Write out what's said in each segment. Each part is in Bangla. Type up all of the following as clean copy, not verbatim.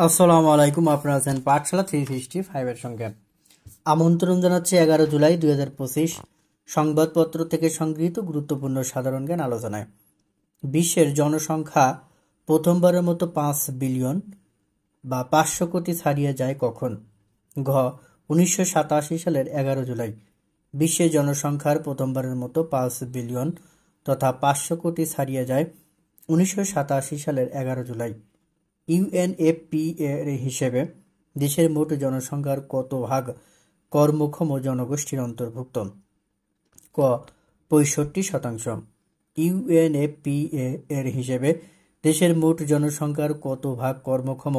আসসালামু আলাইকুম। আপনারা আছেন পাঠশালা 365 এর সঙ্গে। আমন্ত্রণ জানাচ্ছি 11 জুলাই 2025 সংবাদপত্র থেকে সংগৃহীত গুরুত্বপূর্ণ সাধারণ জ্ঞান আলোচনায়। বিশ্বের জনসংখ্যা প্রথমবারের মতো 5 বিলিয়ন বা 500 কোটি ছাড়িয়ে যায় কখন? ঘ 1987 সালের 11 জুলাই। বিশ্বের জনসংখ্যার প্রথমবারের মতো 5 বিলিয়ন তথা 500 কোটি ছাড়িয়ে যায় 1987 সালের 11 জুলাই। ইউএনএফপিএ এর হিসেবে দেশের মোট জনসংখ্যার কত ভাগ কর্মক্ষম জনগোষ্ঠীর অন্তর্ভুক্ত? ক 65%। ইউএনএফপিএ এর হিসেবে দেশের মোট জনসংখ্যার কত ভাগ কর্মক্ষম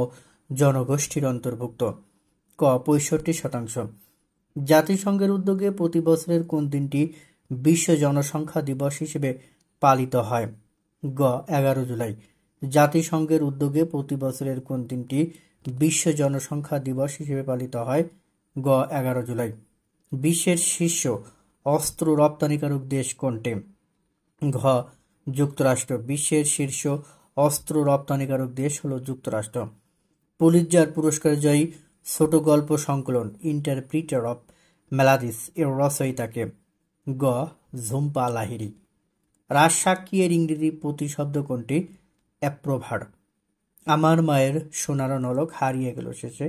জনগোষ্ঠীর অন্তর্ভুক্ত? ক 65%। জাতিসংঘের উদ্যোগে প্রতি বছরের কোন দিনটি বিশ্ব জনসংখ্যা দিবস হিসেবে পালিত হয়? গ 11 জুলাই। জাতিসংঘের উদ্যোগে প্রতি বছরের কোন দিনটি বিশ্ব জনসংখ্যা দিবস হিসেবে পালিত হয়? গ 11 জুলাই। বিশ্বের শীর্ষ অস্ত্র রপ্তানিকারক দেশ কোনটি? ঘ যুক্তরাষ্ট্র। বিশ্বের শীর্ষ অস্ত্র রপ্তানিকারক দেশ হল যুক্তরাষ্ট্র। পুলিৎজার পুরস্কার জয়ী ছোট গল্প সংকলন ইন্টারপ্রিটার অফ মেলাদিস এর রচয়িতাকে? গ ঝুম্পা লাহিড়ী। রাজসাক্ষী এর ইংরেজি প্রতিশব্দ কোনটি? অ্যাপ্রোভার। আমার মায়ের সোনার নলক হারিয়ে গেল শেষে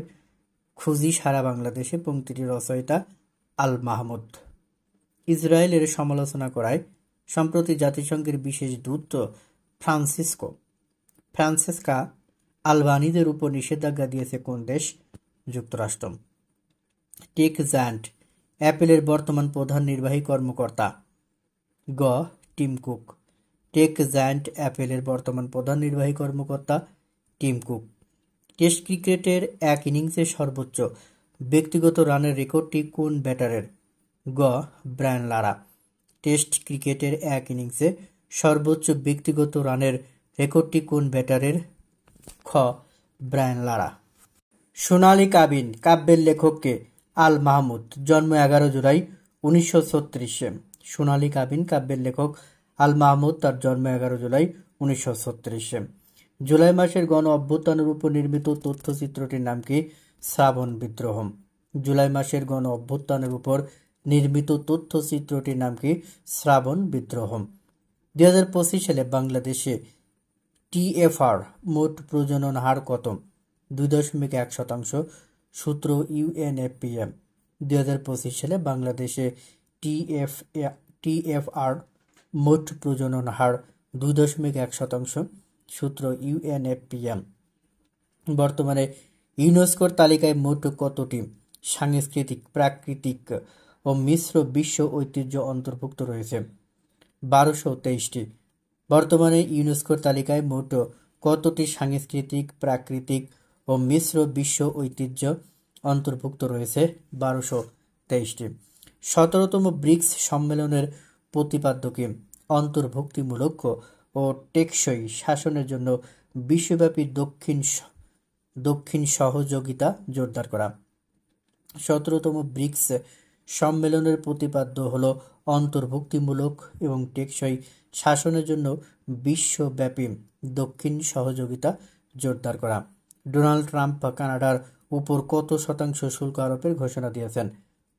খুঁজি সারা বাংলাদেশে পংক্তিটির রচয়িতা আল মাহমুদ। ইসরায়েলের সমালোচনা করায় সম্প্রতি জাতিসংঘের বিশেষ দূত ফ্রান্সেসকা আলবানিদের উপর নিষেধাজ্ঞা দিয়েছে কোন দেশ? যুক্তরাষ্ট্র। টেক জায়ান্ট অ্যাপেলের বর্তমান প্রধান নির্বাহী কর্মকর্তা? গ টিম কুক। টেক জায়ান্ট অ্যাপেলের বর্তমান প্রধান নির্বাহী কর্মকর্তা টিম কুক। টেস্ট ক্রিকেটের এক ইনিংসে সর্বোচ্চ ব্যক্তিগত রানের রেকর্ডটি কোন ব্যাটারের? গ ব্রায়ান লারা। টেস্ট ক্রিকেটের এক ইনিংসে সর্বোচ্চ ব্যক্তিগত রানের রেকর্ডটি কোন ব্যাটারের? খ ব্রায়ান লারা। সোনালী কাবিন কাব্যের লেখককে? আল মাহমুদ। জন্ম 11 জুলাই 1936। সোনালী কাবিন কাব্যের লেখক আল মাহমুদ, তার জন্ম 11 জুলাই 1936। জুলাই মাসের গণ অভ্যুত্থানের উপর নির্মিত তথ্যচিত্রটির নাম কি? শ্রাবণ বিদ্রোহ। জুলাই মাসের গণ অভ্যুত্থানের উপর নির্মিত তথ্যচিত্রটির নাম কি? শ্রাবণ বিদ্রোহ। 2025 সালে বাংলাদেশে টিএফআর মোট প্রজনন হার কত? 2.1%। সূত্র ইউএনএফপিএ। 2025 সালে বাংলাদেশে টিএফআর মোট প্রজনন হার 2.1%। সূত্র ইউএনএফপিএ। বর্তমানে ইউনেস্কোর তালিকায় মোট কতটি সাংস্কৃতিক, প্রাকৃতিক ও মিশ্র বিশ্ব ঐতিহ্য অন্তর্ভুক্ত রয়েছে? 1223টি। বর্তমানে ইউনেস্কোর তালিকায় মোট কতটি সাংস্কৃতিক, প্রাকৃতিক ও মিশ্র বিশ্ব ঐতিহ্য অন্তর্ভুক্ত রয়েছে? 1223টি। 17তম ব্রিক্স সম্মেলনের প্রতিপাদ্য কি? অন্তর্ভুক্তিমূলক ও টেকসই শাসনের জন্য বিশ্বব্যাপী দক্ষিণ সহযোগিতা জোরদার করা। 17তম ব্রিক্স সম্মেলনের প্রতিপাদ্য হল অন্তর্ভুক্তিমূলক এবং টেকসই শাসনের জন্য বিশ্বব্যাপী দক্ষিণ সহযোগিতা জোরদার করা। ডোনাল্ড ট্রাম্প কানাডার উপর কত শতাংশ শুল্ক আরোপের ঘোষণা দিয়েছেন?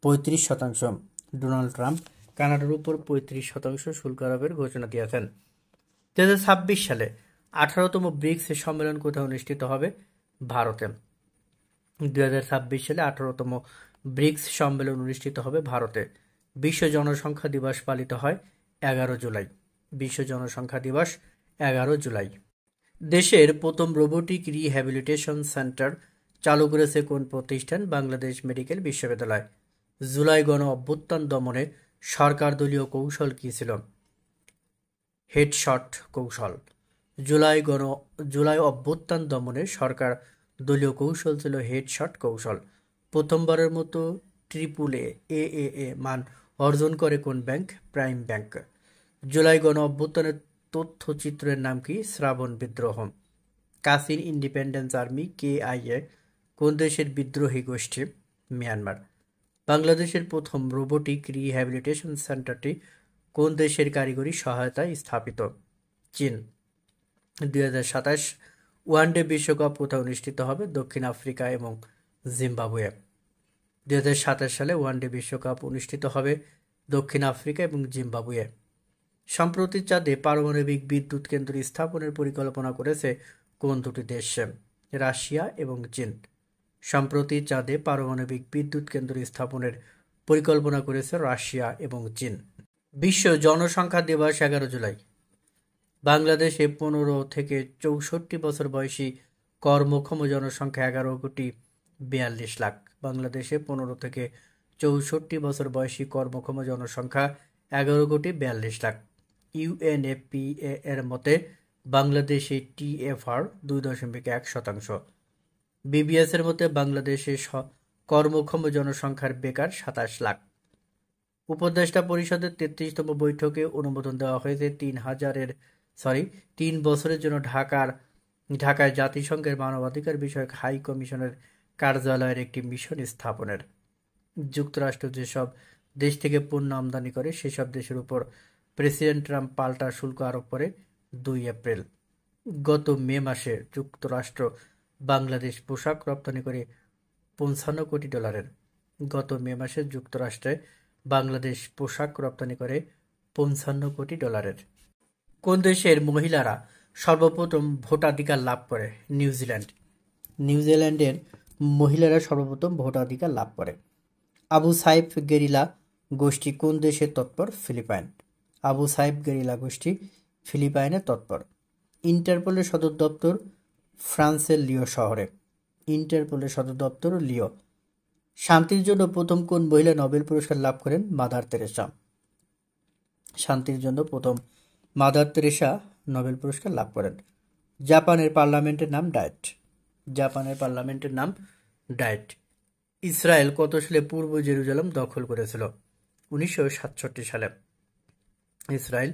35%। ডোনাল্ড ট্রাম্প কানাডার উপর 35% শুল্ক আরোপের ঘোষণা দিয়েছেন। 2026 সালে 18তম ব্রিক্স সম্মেলন কোথায় অনুষ্ঠিত হবে? ভারতে। 2026 সালে 18তম ব্রিক্স সম্মেলন অনুষ্ঠিত হবে ভারতে। বিশ্ব জনসংখ্যা দিবস পালিত হয় 11 জুলাই। বিশ্ব জনসংখ্যা দিবস 11 জুলাই। দেশের প্রথম রোবোটিক রিহ্যাবিলিটেশন সেন্টার চালু করেছে কোন প্রতিষ্ঠান? বাংলাদেশ মেডিকেল বিশ্ববিদ্যালয়। জুলাই গণ অভ্যুত্থান দমনে সরকার দলীয় কৌশল কী ছিল? হেডশট কৌশল। জুলাই অভ্যুত্থান দমনে সরকার দলীয় কৌশল ছিল হেডশট কৌশল। প্রথমবারের মতো AAA মান অর্জন করে কোন ব্যাংক? Prime bank. জুলাই গণ অভ্যুত্থানের তথ্যচিত্রের নাম কি? শ্রাবণ বিদ্রোহ। কাসিন ইন্ডিপেন্ডেন্স আর্মি KIA কোন দেশের বিদ্রোহী গোষ্ঠী? মিয়ানমার। বাংলাদেশের প্রথম রোবোটিক রিহ্যাবিলিটেশন সেন্টারটি কোন দেশের কারিগরি সহায়তায় স্থাপিত? চীন। 2027 ওয়ানডে বিশ্বকাপ কোথায় অনুষ্ঠিত হবে? দক্ষিণ আফ্রিকা এবং জিম্বাবুয়ে। 2027 সালে ওয়ানডে বিশ্বকাপ অনুষ্ঠিত হবে দক্ষিণ আফ্রিকা এবং জিম্বাবুয়ে। সম্প্রতি চাঁদে পারমাণবিক বিদ্যুৎ কেন্দ্র স্থাপনের পরিকল্পনা করেছে কোন দুটি দেশ? রাশিয়া এবং চীন। সম্প্রতি চাঁদে পারমাণবিক বিদ্যুৎ কেন্দ্র স্থাপনের পরিকল্পনা করেছে রাশিয়া এবং চীন। বিশ্ব জনসংখ্যা দিবস 11 জুলাই। বাংলাদেশে 15 থেকে 64 বছর বয়সী কর্মক্ষম জনসংখ্যা 11,42 লাখ। বাংলাদেশে 15 থেকে 64 বছর বয়সী কর্মক্ষম জনসংখ্যা 11,42 লাখ। ইউএনএফপিএ এর মতে বাংলাদেশে টিএফআর 2.1%। বিবিএস এর মতে বাংলাদেশে কর্মক্ষম জনসংখ্যার বেকার 27 লাখ। উপদেষ্টা পরিষদের 33তম বৈঠকে অনুমোদন দেওয়া হয়েছে 3 বছরের জন্য ঢাকায় জাতিসংঘের মানবাধিকার বিষয়ক হাই কমিশনের কার্যালয়ের একটি মিশন স্থাপনের। যুক্তরাষ্ট্র যেসব দেশ থেকে পণ্য আমদানি করে সেসব দেশের উপর প্রেসিডেন্ট ট্রাম্প পাল্টা শুল্ক আরোপ করে 2 এপ্রিল। গত মে মাসে যুক্তরাষ্ট্র বাংলাদেশ পোশাক রপ্তানি করে $55 কোটি। গত মে মাসে যুক্তরাষ্ট্রে বাংলাদেশ পোশাক রপ্তানি করে $55 কোটি। কোন দেশের মহিলারা সর্বপ্রথম ভোটাধিকার লাভ করে? নিউজিল্যান্ড। নিউজিল্যান্ডের মহিলারা সর্বপ্রথম ভোটাধিকার লাভ করে। আবু সাইফ গেরিলা গোষ্ঠী কোন দেশে তৎপর? ফিলিপাইন। আবু সাইফ গেরিলা গোষ্ঠী ফিলিপাইনে তৎপর। ইন্টারপোলের সদর দপ্তর ফ্রান্সের লিও শহরে। ইন্টারপোলের সদর দপ্তর লিও। শান্তির জন্য প্রথম কোন মহিলা নোবেল পুরস্কার লাভ করেন? Mother Teresa. শান্তির জন্য প্রথম মাদার তেরেসা নোবেল পুরস্কার লাভ করেন। জাপানের পার্লামেন্টের নাম ডায়েট। জাপানের পার্লামেন্টের নাম ডায়েট। ইসরায়েল কত সালে পূর্ব জেরুজালেম দখল করেছিল? 1967 সালে। ইসরায়েল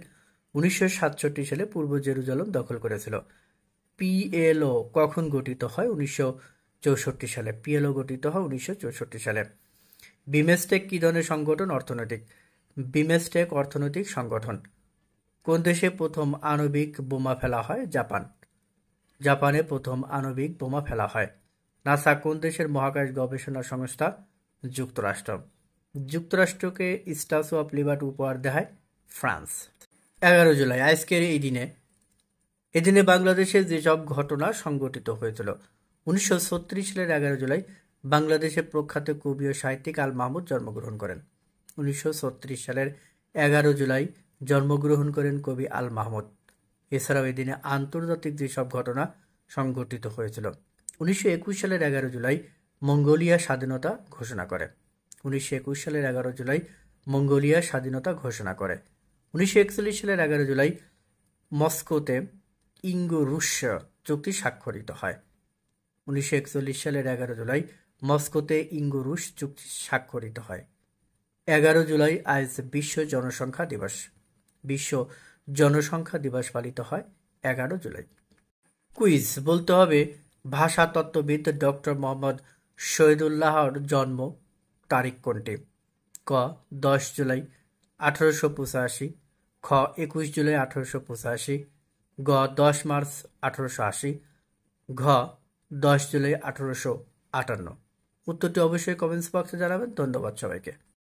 1967 সালে পূর্ব জেরুজালেম দখল করেছিল। পিএলও কখন গঠিত হয়? 1964 সালে। পিএলও গঠিত হয় 1964 সালে। বিমস্টেক কি ধরনের সংগঠন? অর্থনৈতিক। বিমস্টেক অর্থনৈতিক সংগঠন। কোন দেশে প্রথম আণবিক বোমা ফেলা হয়? জাপান। জাপানে প্রথম আণবিক বোমা ফেলা হয়। নাসা কোন দেশের মহাকাশ গবেষণা সংস্থা? যুক্তরাষ্ট্র। যুক্তরাষ্ট্রকে স্ট্যাচু অফ লিবার্টি উপহার দেয় ফ্রান্স। 11 জুলাই। আজকের এদিনে বাংলাদেশে যেসব ঘটনা সংঘটিত হয়েছিল। 1936 সালের 11 জুলাই বাংলাদেশের প্রখ্যাত কবি ও সাহিত্যিক আল মাহমুদ জন্মগ্রহণ করেন। 1936 সালের 11 জুলাই জন্মগ্রহণ করেন কবি আল মাহমুদ। এছাড়াও এদিনে আন্তর্জাতিক যেসব ঘটনা সংঘটিত হয়েছিল। 1921 সালের 11 জুলাই মঙ্গোলিয়া স্বাধীনতা ঘোষণা করে। 1921 সালের 11 জুলাই মঙ্গোলিয়া স্বাধীনতা ঘোষণা করে। 1941 সালের 11 জুলাই মস্কোতে ইঙ্গো-রুশ চুক্তি স্বাক্ষরিত হয়। 1941 সালের 11 জুলাই মস্কোতে ইঙ্গো-রুশ চুক্তি স্বাক্ষরিত হয়। 11 জুলাই আজ বিশ্ব জনসংখ্যা দিবস। বিশ্ব জনসংখ্যা দিবস পালিত হয় 11 জুলাই। কুইজ বলতে হবে ভাষা তত্ত্ববিদ ডক্টর মোহাম্মদ শহীদুল্লাহর জন্ম তারিখ কোনটি? ক 10 জুলাই 1885, খ 21 জুলাই 1885, গ 10 মার্চ 1880, ঘ 10 জুলাই 1858। উত্তরটি অবশ্যই কমেন্টস বক্সে জানাবেন। ধন্যবাদ সবাইকে।